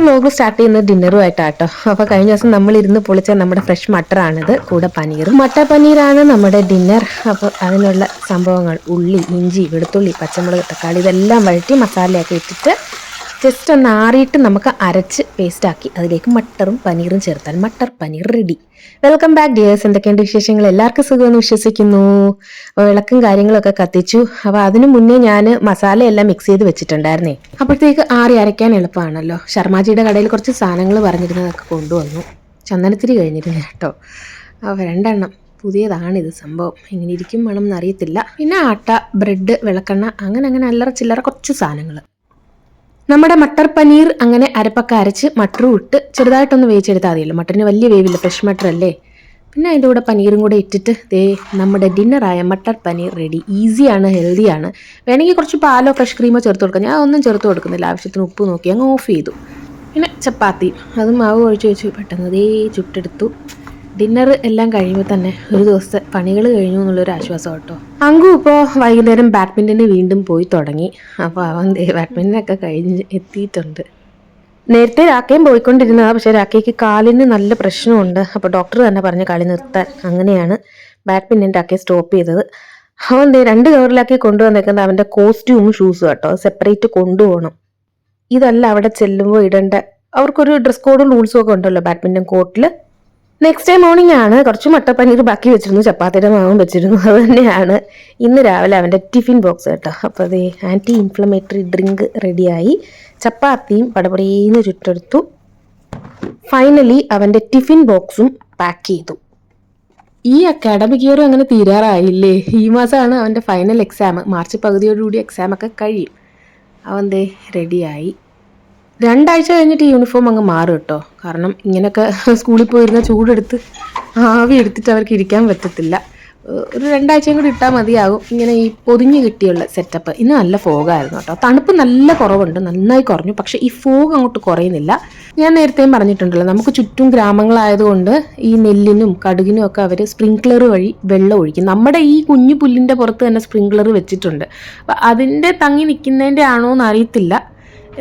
Vlog start ചെയ്യുന്നത് ഡിന്നറുമായിട്ടാട്ടോ. അപ്പോൾ കഴിഞ്ഞ ദിവസം നമ്മൾ ഇരുന്ന് പൊളിച്ച നമ്മുടെ ഫ്രഷ് മട്ടറാണിത്, കൂടെ പനീറും. മട്ടർ പനീറാണ് നമ്മുടെ ഡിന്നർ. അപ്പോൾ അതിനുള്ള സംഭവങ്ങൾ: ഉള്ളി, ഇഞ്ചി, വെളുത്തുള്ളി, പച്ചമുളക്, തക്കാളി ഇതെല്ലാം വഴറ്റി മസാലയൊക്കെ ഇട്ടിട്ട് ജസ്റ്റ് ഒന്ന് ആറിയിട്ട് നമുക്ക് അരച്ച് പേസ്റ്റാക്കി അതിലേക്ക് മട്ടറും പനീറും ചേർത്താൽ matar paneer ready. Welcome back dears. എന്തൊക്കെയുണ്ട് വിശേഷങ്ങൾ? എല്ലാവർക്കും സുഖമെന്ന് വിശ്വസിക്കുന്നു. വിളക്കും കാര്യങ്ങളൊക്കെ കത്തിച്ചു. അപ്പോൾ അതിനു മുന്നേ ഞാൻ മസാലയെല്ലാം മിക്സ് ചെയ്ത് വെച്ചിട്ടുണ്ടായിരുന്നേ. അപ്പോഴത്തേക്ക് ആറി അരയ്ക്കാൻ എളുപ്പമാണല്ലോ. ശർമാജിയുടെ കടയിൽ കുറച്ച് സാധനങ്ങൾ പറഞ്ഞിരുന്നതൊക്കെ കൊണ്ടുവന്നു. ചന്ദനത്തിരി കഴിഞ്ഞിരുന്നു കേട്ടോ. അപ്പോൾ 2 എണ്ണം പുതിയതാണിത്. സംഭവം എങ്ങനെ ഇരിക്കും വേണം എന്നറിയത്തില്ല. പിന്നെ ആട്ട, ബ്രെഡ്, വിളക്കെണ്ണ, അങ്ങനെ അല്ലറ ചില്ലറ കുറച്ച് സാധനങ്ങൾ. നമ്മുടെ മട്ടർ പനീർ അങ്ങനെ അരപ്പൊക്കെ അരച്ച് മട്ടറും ഇട്ട് ചെറുതായിട്ടൊന്ന് വേവിച്ചെടുത്താൽ മതിയല്ലോ. മട്ടറിന് വലിയ വേവില്ല, ഫ്രഷ് മട്ടർ അല്ലേ. പിന്നെ അതിൻ്റെ കൂടെ പനീറും കൂടെ ഇട്ടിട്ട് നമ്മുടെ ഡിന്നറായ മട്ടർ പനീർ റെഡി. ഈസിയാണ്, ഹെൽത്തിയാണ്. വേണമെങ്കിൽ കുറച്ച് പാലോ ഫ്രഷ് ക്രീമോ ചേർത്ത് കൊടുക്കാം. ഞാൻ ഒന്നും ചേർത്ത് കൊടുക്കുന്നില്ല. ആവശ്യത്തിന് ഉപ്പ് നോക്കി അങ്ങ് ഓഫ് ചെയ്തു. പിന്നെ ചപ്പാത്തി അതും മാവ് ഒഴിച്ച് വെച്ച് പെട്ടെന്ന് ചുട്ടെടുത്തു. ഡിന്നർ എല്ലാം കഴിയുമ്പോൾ തന്നെ ഒരു ദിവസത്തെ പണികൾ കഴിഞ്ഞു എന്നുള്ളൊരു ആശ്വാസം കേട്ടോ. അങ്കു ഇപ്പോൾ വൈകുന്നേരം ബാഡ്മിൻ്റന് വീണ്ടും പോയി തുടങ്ങി. അപ്പോൾ അവൻ ബാഡ്മിൻ്റനൊക്കെ കഴിഞ്ഞ് എത്തിയിട്ടുണ്ട്. നേരത്തെ രാക്കയും പോയിക്കൊണ്ടിരുന്നതാണ്. പക്ഷേ രാക്കയ്ക്ക് കാലിന് നല്ല പ്രശ്നമുണ്ട്. അപ്പോൾ ഡോക്ടർ തന്നെ പറഞ്ഞ് കളി നിർത്താൻ. അങ്ങനെയാണ് ബാഡ്മിൻ്റൻ രാക്കയെ സ്റ്റോപ്പ് ചെയ്തത്. അവൻ 2 കവറിലാക്കി കൊണ്ടുവന്നേക്കുന്നത് അവൻ്റെ കോസ്റ്റ്യൂമും ഷൂസും കേട്ടോ. സെപ്പറേറ്റ് കൊണ്ടുപോകണം. ഇതല്ല അവിടെ ചെല്ലുമ്പോൾ ഇടേണ്ട. അവർക്കൊരു ഡ്രസ് കോഡും റൂൾസും ഒക്കെ ഉണ്ടല്ലോ ബാഡ്മിൻ്റൻ കോർട്ടിൽ. നെക്സ്റ്റ് ഡേ മോർണിംഗ് ആണ്. കുറച്ച് മട്ടർ പനീർ ബാക്കി വെച്ചിരുന്നു, ചപ്പാത്തിയുടെ മാവും വെച്ചിരുന്നു. അത് തന്നെയാണ് ഇന്ന് രാവിലെ അവൻ്റെ ടിഫിൻ ബോക്സ് കേട്ടോ. അപ്പോൾ ആൻറ്റി ഇൻഫ്ലമേറ്ററി ഡ്രിങ്ക് റെഡിയായി. ചപ്പാത്തിയും പടപടീന്ന് ചുട്ടെടുത്തു. ഫൈനലി അവൻ്റെ ടിഫിൻ ബോക്സും പാക്ക് ചെയ്തു. ഈ അക്കാഡമിക് ഇയറും അങ്ങനെ തീരാറായില്ലേ. ഈ മാസമാണ് അവൻ്റെ ഫൈനൽ എക്സാം. മാർച്ച് പകുതിയോടുകൂടി എക്സാമൊക്കെ കഴിയും. അവൻ റെഡിയായി. 2 ആഴ്ച കഴിഞ്ഞിട്ട് ഈ യൂണിഫോം അങ്ങ് മാറും കേട്ടോ. കാരണം ഇങ്ങനെയൊക്കെ സ്കൂളിൽ പോയിരുന്ന ചൂടെടുത്ത് ആവി എടുത്തിട്ട് അവർക്ക് ഇരിക്കാൻ പറ്റത്തില്ല. ഒരു 2 ആഴ്ചയും കൂടി ഇട്ടാൽ മതിയാകും. ഇങ്ങനെ ഈ പൊതിഞ്ഞ് കിട്ടിയുള്ള സെറ്റപ്പ്. ഇന്ന് നല്ല ഫോഗായിരുന്നു കേട്ടോ. തണുപ്പ് നല്ല കുറവുണ്ട്, നന്നായി കുറഞ്ഞു. പക്ഷേ ഈ ഫോഗ് അങ്ങോട്ട് കുറയുന്നില്ല. ഞാൻ നേരത്തെയും പറഞ്ഞിട്ടുണ്ടല്ലോ, നമുക്ക് ചുറ്റും ഗ്രാമങ്ങളായതുകൊണ്ട് ഈ നെല്ലിനും കടുകിനും ഒക്കെ അവർ സ്പ്രിങ്ക്ലർ വഴി വെള്ളം ഒഴിക്കും. നമ്മുടെ ഈ കുഞ്ഞു പുല്ലിൻ്റെ പുറത്ത് തന്നെ സ്പ്രിങ്ക്ലർ വെച്ചിട്ടുണ്ട്. അപ്പം അതിൻ്റെ തങ്ങി നിൽക്കുന്നതിൻ്റെ ആണോ എന്ന് അറിയത്തില്ല.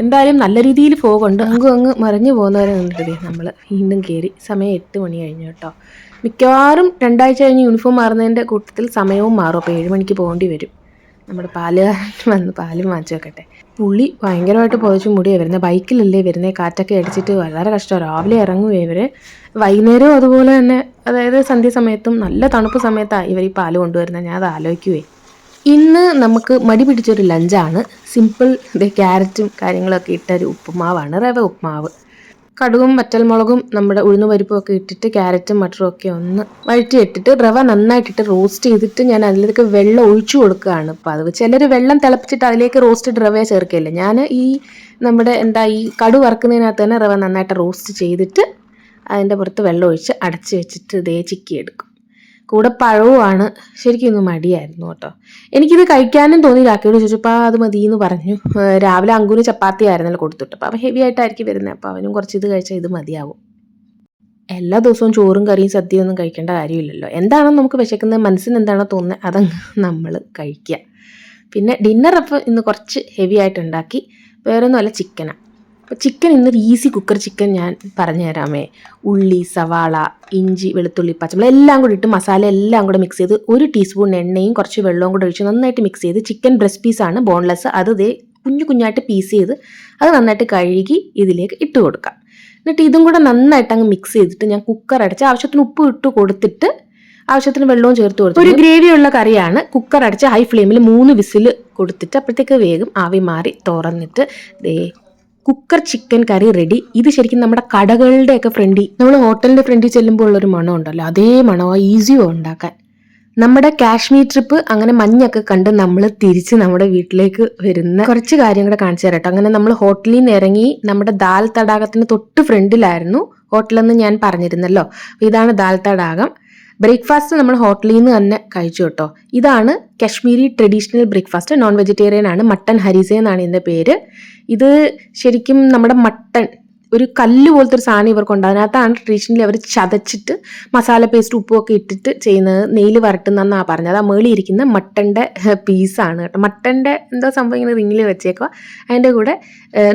എന്തായാലും നല്ല രീതിയിൽ പോകുന്നുണ്ട്. അങ്ങ് മറിഞ്ഞു പോകുന്നവരെ കണ്ടിട്ടേ നമ്മൾ വീണ്ടും കയറി. സമയം 8 മണി കഴിഞ്ഞു കേട്ടോ. മിക്കവാറും 2 ആഴ്ച കഴിഞ്ഞ് യൂണിഫോം മാറുന്നതിൻ്റെ കൂട്ടത്തിൽ സമയവും മാറും. അപ്പോൾ 7 മണിക്ക് പോകേണ്ടി വരും. നമ്മുടെ പാലുകാരൻ വന്ന് പാലും വാങ്ങിച്ചു വെക്കട്ടെ. പുള്ളി ഭയങ്കരമായിട്ട് പൊതിച്ച് മുടിയാണ് വരുന്നത്. ബൈക്കിലല്ലേ വരുന്നത്. കാറ്റൊക്കെ അടിച്ചിട്ട് വളരെ കഷ്ടമാണ്. രാവിലെ ഇറങ്ങുകയെ ഇവർ. വൈകുന്നേരവും അതുപോലെ തന്നെ, അതായത് സന്ധ്യ സമയത്തും നല്ല തണുപ്പ് സമയത്താണ് ഇവർ ഈ പാല് കൊണ്ടുവരുന്നത്. ഞാൻ അത് ആലോചിക്കുവേ. ഇന്ന് നമുക്ക് മടി പിടിച്ചൊരു ലഞ്ചാണ്. സിമ്പിൾ ക്യാരറ്റും കാര്യങ്ങളൊക്കെ ഇട്ടൊരു ഉപ്പുമാവാണ്, റവ ഉപ്പുമാവ്. കടുകും വറ്റൽമുളകും നമ്മുടെ ഉഴുന്നുപരിപ്പും ഒക്കെ ഇട്ടിട്ട് ക്യാരറ്റും മട്ടറും ഒക്കെ ഒന്ന് വഴറ്റിയിട്ടിട്ട് റവ നന്നായിട്ടിട്ട് റോസ്റ്റ് ചെയ്തിട്ട് ഞാൻ അതിലേക്ക് വെള്ളം ഒഴിച്ചു കൊടുക്കുകയാണ്. അപ്പോൾ അത് ചിലർ വെള്ളം തിളപ്പിച്ചിട്ട് അതിലേക്ക് റോസ്റ്റഡ് റവയെ ചേർക്കില്ല. ഞാൻ ഈ നമ്മുടെ ഈ കടു വറുക്കുന്നതിനകത്ത് തന്നെ റവ നന്നായിട്ട് റോസ്റ്റ് ചെയ്തിട്ട് അതിൻ്റെ പുറത്ത് വെള്ളം ഒഴിച്ച് അടച്ച് വെച്ചിട്ട് ചിക്കിയെടുക്കും. കൂടെ പഴവുമാണ്. ശരിക്കും ഇന്ന് മടിയായിരുന്നു കേട്ടോ. എനിക്കിത് കഴിക്കാനും തോന്നി. രാക്കയോട് ചോദിച്ചപ്പോൾ അത് മതി എന്ന് പറഞ്ഞു. രാവിലെ അങ്കുന് ചപ്പാത്തി ആയിരുന്നല്ലോ കൊടുത്തിട്ട്. അപ്പോൾ അവൻ ഹെവി ആയിട്ടായിരിക്കും വരുന്നത്. അപ്പോൾ അവനും കുറച്ച് ഇത് കഴിച്ചാൽ ഇത് മതിയാവും. എല്ലാ ദിവസവും ചോറും കറിയും സദ്യയും ഒന്നും കഴിക്കേണ്ട കാര്യമില്ലല്ലോ. എന്താണോ നമുക്ക് വിശക്കുന്നത്, മനസ്സിന് എന്താണോ തോന്നുന്നത് അതങ്ങ് നമ്മൾ കഴിക്കുക. പിന്നെ ഡിന്നർ അപ്പോൾ ഇന്ന് കുറച്ച് ഹെവി ആയിട്ട് ഉണ്ടാക്കി. വേറൊന്നുമല്ല, ചിക്കനാണ്. അപ്പോൾ ചിക്കൻ ഇന്നൊരു ഈസി കുക്കർ ചിക്കൻ ഞാൻ പറഞ്ഞു തരാമേ. ഉള്ളി, സവാള, ഇഞ്ചി, വെളുത്തുള്ളി, പച്ചമുളക് എല്ലാം കൂടി ഇട്ട് മസാല എല്ലാം കൂടെ മിക്സ് ചെയ്ത് 1 ടീസ്പൂൺ എണ്ണയും കുറച്ച് വെള്ളവും കൂടെ ഒഴിച്ച് നന്നായിട്ട് മിക്സ് ചെയ്ത്, ചിക്കൻ ബ്രസ്റ്റ് പീസാണ്, ബോൺലെസ്, അത് കുഞ്ഞായിട്ട് പീസ് ചെയ്ത് അത് നന്നായിട്ട് കഴുകി ഇതിലേക്ക് ഇട്ട് കൊടുക്കാം. എന്നിട്ട് ഇതും കൂടെ നന്നായിട്ട് അങ്ങ് മിക്സ് ചെയ്തിട്ട് ഞാൻ കുക്കർ അടച്ച് ആവശ്യത്തിന് ഉപ്പ് ഇട്ട് കൊടുത്തിട്ട് ആവശ്യത്തിന് വെള്ളവും ചേർത്ത് കൊടുത്തു. ഒരു ഗ്രേവിയുള്ള കറിയാണ്. കുക്കർ അടച്ച് ഹൈ ഫ്ലെയിമിൽ 3 വിസിൽ കൊടുത്തിട്ട് അപ്പോഴത്തേക്ക് വേഗം ആവി മാറി തുറന്നിട്ട് കുക്കർ ചിക്കൻ കറി റെഡി. ഇത് ശരിക്കും നമ്മുടെ കടകളുടെയൊക്കെ ഫ്രണ്ടിൽ, നമ്മൾ ഹോട്ടലിൻ്റെ ഫ്രണ്ടിൽ ചെല്ലുമ്പോൾ ഉള്ളൊരു മണം ഉണ്ടല്ലോ, അതേ മണമാണ്. ഈസിയോ ഉണ്ടാക്കാൻ. നമ്മുടെ കാശ്മീർ ട്രിപ്പ് അങ്ങനെ മഞ്ഞൊക്കെ കണ്ട് നമ്മൾ തിരിച്ച് നമ്മുടെ വീട്ടിലേക്ക് വരുന്ന കുറച്ച് കാര്യം കൂടെ കാണിച്ചു തരാം കേട്ടോ. അങ്ങനെ നമ്മൾ ഹോട്ടലിൽ നിന്ന് ഇറങ്ങി നമ്മുടെ ദാൽ തടാകത്തിന് തൊട്ട് ഫ്രണ്ടിലായിരുന്നു ഹോട്ടലെന്ന് ഞാൻ പറഞ്ഞിരുന്നല്ലോ. ഇതാണ് ദാൽ തടാകം. ബ്രേക്ക്ഫാസ്റ്റ് നമ്മൾ ഹോട്ടലിൽ നിന്ന് തന്നെ കഴിച്ചു കേട്ടോ. ഇതാണ് Kashmiri traditional breakfast. Non vegetarian ആണ്. മട്ടൻ ഹരീസ എന്നാണ് ഇതിൻ്റെ പേര്. ഇത് ശരിക്കും നമ്മുടെ മട്ടൺ ഒരു കല്ല് പോലത്തെ ഒരു സാധനം ഇവർക്കുണ്ട്. അതിനകത്താണ് ട്രഡീഷണലി അവർ ചതച്ചിട്ട് മസാല പേസ്റ്റ് ഉപ്പുമൊക്കെ ഇട്ടിട്ട് ചെയ്യുന്നത്. നെയ്യിൽ വരട്ടുന്നെന്നാണ് പറഞ്ഞത്. അത് ആ മേളിൽ ഇരിക്കുന്ന മട്ടൻ്റെ പീസാണ് കേട്ടോ. മട്ടൻ്റെ എന്തോ സംഭവം ഇങ്ങനെ റിങ്ങിൽ വെച്ചേക്കുക. അതിൻ്റെ കൂടെ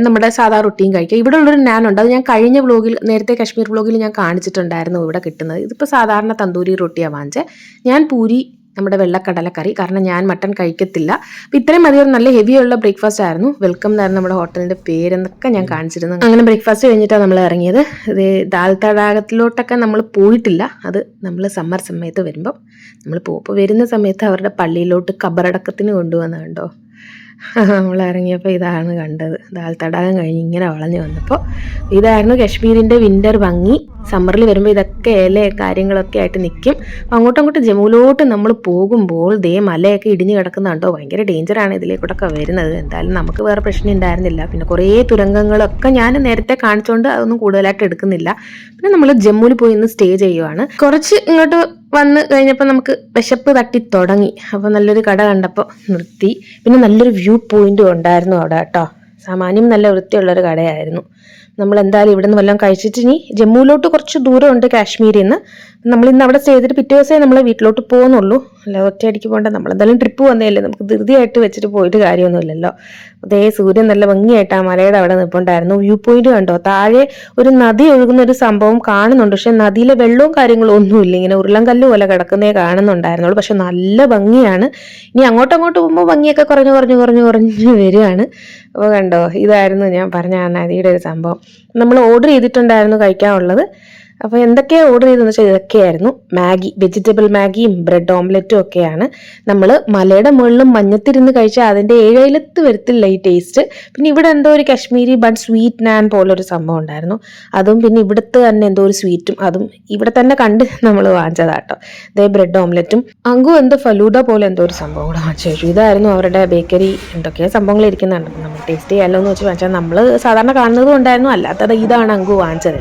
നമ്മുടെ സാധാ റൊട്ടിയും കഴിക്കുക. ഇവിടെ ഉള്ളൊരു നാനുണ്ട്, അത് ഞാൻ കഴിഞ്ഞ വ്ളോഗിൽ, നേരത്തെ കശ്മീർ വ്ളോഗിൽ ഞാൻ കാണിച്ചിട്ടുണ്ടായിരുന്നു ഇവിടെ കിട്ടുന്നത്. ഇതിപ്പോൾ സാധാരണ തന്തൂരി റൊട്ടിയാണ് വാങ്ങിച്ചത്. ഞാൻ പൂരി, നമ്മുടെ വെള്ളക്കടലക്കറി, കാരണം ഞാൻ മട്ടൺ കഴിക്കത്തില്ല. അപ്പോൾ ഇത്രയും അധികം നല്ല ഹെവിയുള്ള ബ്രേക്ക്ഫാസ്റ്റ് ആയിരുന്നു. വെൽക്കം എന്നായിരുന്നു നമ്മുടെ ഹോട്ടലിൻ്റെ പേരെന്നൊക്കെ ഞാൻ കാണിച്ചിരുന്നു. അങ്ങനെ ബ്രേക്ക്ഫാസ്റ്റ് കഴിഞ്ഞിട്ടാണ് നമ്മൾ ഇറങ്ങിയത്. ഇത് ദാൽ തടാകത്തിലോട്ടൊക്കെ നമ്മൾ പോയിട്ടില്ല. അത് നമ്മൾ സമ്മർ സമയത്ത് വരുമ്പം നമ്മൾ പോകും. അപ്പോൾ വരുന്ന സമയത്ത് അവരുടെ പള്ളിയിലോട്ട് ഖബറടക്കത്തിന് കൊണ്ടുവന്ന കണ്ടോ. നമ്മൾ ഇറങ്ങിയപ്പോൾ ഇതാണ് കണ്ടത്. ദാൽ തടാകം കഴിഞ്ഞ് ഇങ്ങനെ വളഞ്ഞു വന്നപ്പോൾ ഇതായിരുന്നു കശ്മീരിൻ്റെ വിൻ്റർ ഭംഗി. സമ്മറിൽ വരുമ്പോൾ ഇതൊക്കെ ഇല കാര്യങ്ങളൊക്കെ ആയിട്ട് നിൽക്കും. അപ്പോൾ അങ്ങോട്ടങ്ങോട്ട് ജമ്മുവിലോട്ട് നമ്മൾ പോകുമ്പോൾ ദേ മലയൊക്കെ ഇടിഞ്ഞ് കിടക്കുന്നുണ്ടോ. ഭയങ്കര ഡേഞ്ചറാണ് ഇതിലേക്കൂടൊക്കെ വരുന്നത്. എന്തായാലും നമുക്ക് വേറെ പ്രശ്നം ഉണ്ടായിരുന്നില്ല. പിന്നെ കുറേ തുരങ്കങ്ങളൊക്കെ ഞാൻ നേരത്തെ കാണിച്ചുകൊണ്ട് അതൊന്നും കൂടുതലായിട്ട് എടുക്കുന്നില്ല. പിന്നെ നമ്മൾ ജമ്മുവിൽ പോയി ഇന്ന് സ്റ്റേ ചെയ്യുവാണ്. കുറച്ച് ഇങ്ങോട്ട് വന്ന് കഴിഞ്ഞപ്പോൾ നമുക്ക് വിശപ്പ് തട്ടി തുടങ്ങി. അപ്പോൾ നല്ലൊരു കട കണ്ടപ്പോൾ നിർത്തി. പിന്നെ നല്ലൊരു വ്യൂ പോയിന്റും ഉണ്ടായിരുന്നു അവിടെ കേട്ടോ. സാമാന്യം നല്ല വൃത്തിയുള്ളൊരു കടയായിരുന്നു. നമ്മൾ എന്തായാലും ഇവിടെ നിന്ന് വല്ലതും കഴിച്ചിട്ട് ഇനി ജമ്മുവിലോട്ട് കുറച്ച് ദൂരമുണ്ട് കാശ്മീരിൽ നിന്ന്. നമ്മളിന്ന് അവിടെ സ്റ്റേ ചെയ്തിട്ട് പിറ്റേ ദിവസമേ നമ്മളെ വീട്ടിലോട്ട് പോകുന്നുള്ളൂ. അല്ല ഒറ്റയടിക്ക് പോകണ്ട, നമ്മളെന്തായാലും ട്രിപ്പ് വന്നതല്ലേ, നമുക്ക് ധൃതിയായിട്ട് വെച്ചിട്ട് പോയിട്ട് കാര്യമൊന്നുമില്ലല്ലോ. അതേ സൂര്യൻ നല്ല ഭംഗിയായിട്ട് ആ മലയുടെ അവിടെ നിൽപ്പുണ്ടായിരുന്നു. വ്യൂ പോയിന്റ് കണ്ടോ, താഴെ ഒരു നദി ഒഴുകുന്ന ഒരു സംഭവം കാണുന്നുണ്ട്. പക്ഷെ നദിയിലെ വെള്ളവും കാര്യങ്ങളും ഒന്നുമില്ല, ഇങ്ങനെ ഉരുളൻകല്ല് പോലെ കിടക്കുന്നേ കാണുന്നുണ്ടായിരുന്നുള്ളൂ. പക്ഷെ നല്ല ഭംഗിയാണ്. ഇനി അങ്ങോട്ടങ്ങോട്ട് പോകുമ്പോൾ ഭംഗിയൊക്കെ കുറഞ്ഞു വരികയാണ്. അപ്പോൾ കണ്ടോ, ഇതായിരുന്നു ഞാൻ പറഞ്ഞ ആ നദിയുടെ ഒരു സംഭവം. നമ്മൾ ഓർഡർ ചെയ്തിട്ടുണ്ടായിരുന്നു കഴിക്കാനുള്ളത്. അപ്പോൾ എന്തൊക്കെയാണ് ഓർഡർ ചെയ്തതെന്ന് വെച്ചാൽ ഇതൊക്കെയായിരുന്നു. മാഗി, വെജിറ്റബിൾ മാഗിയും ബ്രെഡ് ഓംലെറ്റും ഒക്കെയാണ്. നമ്മൾ മലയുടെ മുകളിലും മഞ്ഞത്തിരുന്ന് കഴിച്ചാൽ അതിൻ്റെ ഏഴയിലത്ത് വരത്തില്ല ഈ ടേസ്റ്റ്. പിന്നെ ഇവിടെ എന്തോ ഒരു കശ്മീരി ബൺ സ്വീറ്റ് നാൻ പോലൊരു സംഭവം ഉണ്ടായിരുന്നു, അതും പിന്നെ ഇവിടുത്തെ തന്നെ എന്തോ ഒരു സ്വീറ്റും, അതും ഇവിടെ തന്നെ കണ്ട് നമ്മൾ വാങ്ങിച്ചതാട്ടോ. ഇതേ ബ്രെഡ് ഓംലെറ്റും അങ്കു എന്തോ ഫലൂഡ പോലെ എന്തോ ഒരു സംഭവം കൂടെ വാങ്ങിച്ചു കഴിച്ചു. ഇതായിരുന്നു അവരുടെ ബേക്കറി. എന്തൊക്കെയോ സംഭവങ്ങൾ ഇരിക്കുന്നുണ്ട്, നമ്മൾ ടേസ്റ്റ് ചെയ്യാമല്ലോ എന്ന് വെച്ച് വാങ്ങിച്ചാൽ. നമ്മൾ സാധാരണ കാണുന്നതും ഉണ്ടായിരുന്നു, അല്ലാത്തത് ഇതാണ് അങ്കു വാങ്ങിച്ചത്.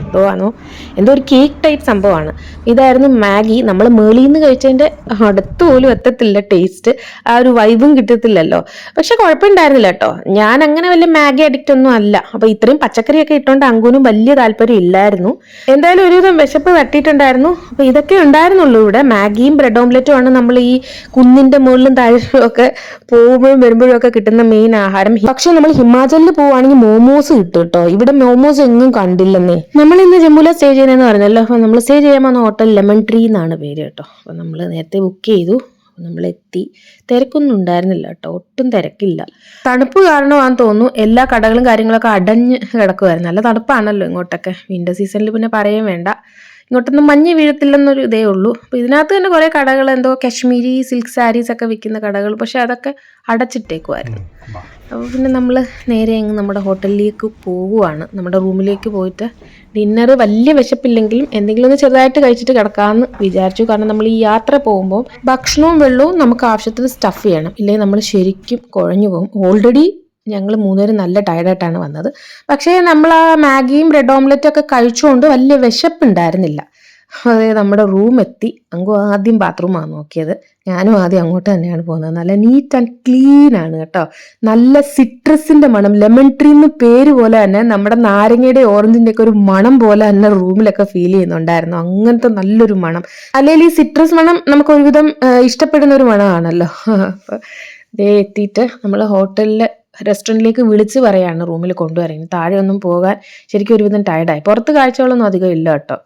എന്തോ ഒരു കേക്ക് ടൈപ്പ് സംഭവമാണ്. ഇതായിരുന്നു മാഗി. നമ്മൾ മേളിൽ നിന്ന് കഴിച്ചതിൻ്റെ അടുത്ത് പോലും എത്തത്തില്ല ടേസ്റ്റ്, ആ ഒരു വൈബും കിട്ടത്തില്ലല്ലോ. പക്ഷെ കുഴപ്പമുണ്ടായിരുന്നില്ല കേട്ടോ. ഞാൻ അങ്ങനെ വലിയ മാഗി അഡിക്റ്റ് ഒന്നും അല്ല. അപ്പോൾ ഇത്രയും പച്ചക്കറിയൊക്കെ ഇട്ടുകൊണ്ട് അങ്കുവിനും വലിയ താല്പര്യം ഇല്ലായിരുന്നു. എന്തായാലും ഒരുവിധം വിശപ്പ് തട്ടിയിട്ടുണ്ടായിരുന്നു. അപ്പോൾ ഇതൊക്കെ ഉണ്ടായിരുന്നുള്ളൂ ഇവിടെ. മാഗിയും ബ്രെഡ് ഓംലെറ്റും ആണ് നമ്മൾ ഈ കുന്നിൻ്റെ മുകളിലും താഴെയും ഒക്കെ പോകുമ്പോഴും വരുമ്പോഴും ഒക്കെ കിട്ടുന്ന മെയിൻ ആഹാരം. പക്ഷെ നമ്മൾ ഹിമാചലിൽ പോവുകയാണെങ്കിൽ മോമോസ് കിട്ടും കേട്ടോ. ഇവിടെ മോമോസ് എങ്ങും കണ്ടില്ലെന്നേ. നമ്മൾ ഇന്ന് ജമ്മുവിലെ സ്റ്റേ ചെയ്യുന്നതെന്ന് പറഞ്ഞല്ലോ. അപ്പോൾ നമ്മൾ സ്റ്റേ ചെയ്യാൻ വന്ന ഹോട്ടൽ ലെമൺ ട്രീ എന്നാണ് പേര് കേട്ടോ. അപ്പോൾ നമ്മൾ നേരത്തെ ബുക്ക് ചെയ്തു, നമ്മൾ എത്തി. തിരക്കൊന്നും ഉണ്ടായിരുന്നില്ല കേട്ടോ, ഒട്ടും തിരക്കില്ല. തണുപ്പ് കാരണമാണെന്ന് തോന്നുന്നു എല്ലാ കടകളും കാര്യങ്ങളൊക്കെ അടഞ്ഞ് കിടക്കുമായിരുന്നു. നല്ല തണുപ്പാണല്ലോ ഇങ്ങോട്ടൊക്കെ. വിൻ്റർ സീസണിൽ പിന്നെ പറയുകയും വേണ്ട. ഇങ്ങോട്ടൊന്നും മഞ്ഞ് വീഴത്തില്ലെന്നൊരു ഇതേ ഉള്ളൂ. അപ്പോൾ ഇതിനകത്ത് തന്നെ കുറേ കടകൾ, എന്തോ കശ്മീരി സിൽക്ക് സാരീസ് ഒക്കെ വിൽക്കുന്ന കടകൾ, പക്ഷെ അതൊക്കെ അടച്ചിട്ടേക്കുമായിരുന്നു. അപ്പോൾ പിന്നെ നമ്മൾ നേരെ അങ്ങ് നമ്മുടെ ഹോട്ടലിലേക്ക് പോകുവാണ്. നമ്മുടെ റൂമിലേക്ക് പോയിട്ട് ഡിന്നർ വലിയ വിശപ്പില്ലെങ്കിലും എന്തെങ്കിലും ഒന്ന് ചെറുതായിട്ട് കഴിച്ചിട്ട് കിടക്കാമെന്ന് വിചാരിച്ചു. കാരണം നമ്മൾ ഈ യാത്ര പോകുമ്പോൾ ഭക്ഷണവും വെള്ളവും നമുക്ക് ആവശ്യത്തിന് സ്റ്റഫ് ചെയ്യണം, ഇല്ലെങ്കിൽ നമ്മൾ ശരിക്കും കുഴഞ്ഞു പോകും. ഓൾറെഡി ഞങ്ങൾ മൂന്നുപേരും നല്ല ടയർഡായിട്ടാണ് വന്നത്. പക്ഷേ നമ്മൾ ആ മാഗിയും ബ്രെഡ് ഓംലെറ്റും ഒക്കെ കഴിച്ചുകൊണ്ട് വലിയ വിശപ്പുണ്ടായിരുന്നില്ല. അതെ, നമ്മുടെ റൂം എത്തി. അങ്കു ആദ്യം ബാത്റൂമാണ് നോക്കിയത്, ഞാനും ആദ്യം അങ്ങോട്ട് തന്നെയാണ് പോകുന്നത്. നല്ല നീറ്റ് ആൻഡ് ക്ലീൻ ആണ് കേട്ടോ. നല്ല സിട്രസിന്റെ മണം, ലെമൺ ട്രീ എന്ന് പേര് പോലെ തന്നെ നമ്മുടെ നാരങ്ങയുടെ ഓറഞ്ചിന്റെ ഒക്കെ ഒരു മണം പോലെ തന്നെ റൂമിലൊക്കെ ഫീൽ ചെയ്യുന്നുണ്ടായിരുന്നു. അങ്ങനത്തെ നല്ലൊരു മണം. അല്ലെങ്കിൽ ഈ സിട്രസ് മണം നമുക്ക് ഒരുവിധം ഇഷ്ടപ്പെടുന്ന ഒരു മണമാണല്ലോ. അപ്പോൾ ഇതേ എത്തിയിട്ട് നമ്മൾ ഹോട്ടലിലെ റെസ്റ്റോറൻറ്റിലേക്ക് വിളിച്ച് പറയാണ് റൂമിൽ കൊണ്ടുവരാൻ. താഴെ ഒന്നും പോകാൻ ശരിക്കും ഒരുവിധം ടയർഡായി. പുറത്ത് കാഴ്ചകളൊന്നും അധികം ഇല്ല കേട്ടോ.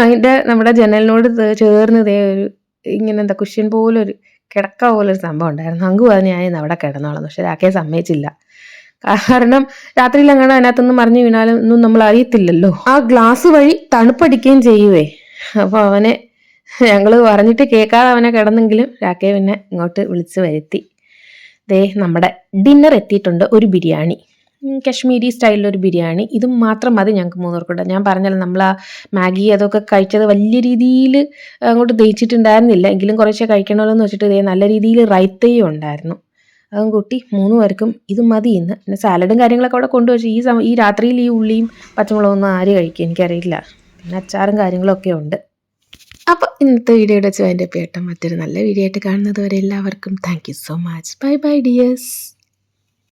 അതിൻ്റെ നമ്മുടെ ജനലിനോട് ചേർന്ന് ഇതേ ഒരു ഇങ്ങനെ എന്താ കുഷ്യൻ പോലൊരു കിടക്ക പോലൊരു സംഭവം ഉണ്ടായിരുന്നു. അങ്കു പറഞ്ഞ് ഞാൻ അവിടെ കിടന്നോളാം, പക്ഷെ രാക്കയെ സമ്മതിച്ചില്ല. കാരണം രാത്രിയിൽ അങ്ങനെ അതിനകത്തൊന്നും മറിഞ്ഞു വീണാലും ഒന്നും നമ്മൾ അറിയത്തില്ലല്ലോ. ആ ഗ്ലാസ് വഴി തണുപ്പടിക്കുകയും ചെയ്യുവേ. അപ്പോൾ അവനെ ഞങ്ങൾ പറഞ്ഞിട്ട് കേൾക്കാതെ അവനെ കിടന്നെങ്കിലും രാക്കയെ പിന്നെ ഇങ്ങോട്ട് വിളിച്ച് വരുത്തി. ദേ നമ്മുടെ ഡിന്നർ എത്തിയിട്ടുണ്ട്. ഒരു ബിരിയാണി, കശ്മീരി സ്റ്റൈലിലൊരു ബിരിയാണി. ഇതും മാത്രം മതി ഞങ്ങൾക്ക് മൂന്നുപേർക്കൂടെ. ഞാൻ പറഞ്ഞല്ലോ, നമ്മൾ ആ മാഗി അതൊക്കെ കഴിച്ചത് വലിയ രീതിയിൽ അങ്ങോട്ട് ദഹിച്ചിട്ടുണ്ടായിരുന്നില്ല, എങ്കിലും കുറച്ചേ കഴിക്കണമല്ലോ എന്ന് വെച്ചിട്ട് ഇതേ നല്ല രീതിയിൽ റൈത്തയും ഉണ്ടായിരുന്നു. അതും കൂട്ടി മൂന്ന് പേർക്കും ഇത് മതി ഇന്ന്. പിന്നെ സാലഡും കാര്യങ്ങളൊക്കെ അവിടെ കൊണ്ടുവച്ചു. ഈ രാത്രിയിൽ ഈ ഉള്ളിയും പച്ചമുളകൊന്നും ആര് കഴിക്കും എനിക്കറിയില്ല. പിന്നെ അച്ചാറും കാര്യങ്ങളൊക്കെ ഉണ്ട്. അപ്പോൾ ഇന്നത്തെ വീഡിയോയുടെ വെച്ച് അതിൻ്റെ പേട്ടം മറ്റൊരു നല്ല വീഡിയോ ആയിട്ട് കാണുന്നത് വരെ എല്ലാവർക്കും thank you so much. Bye bye dears.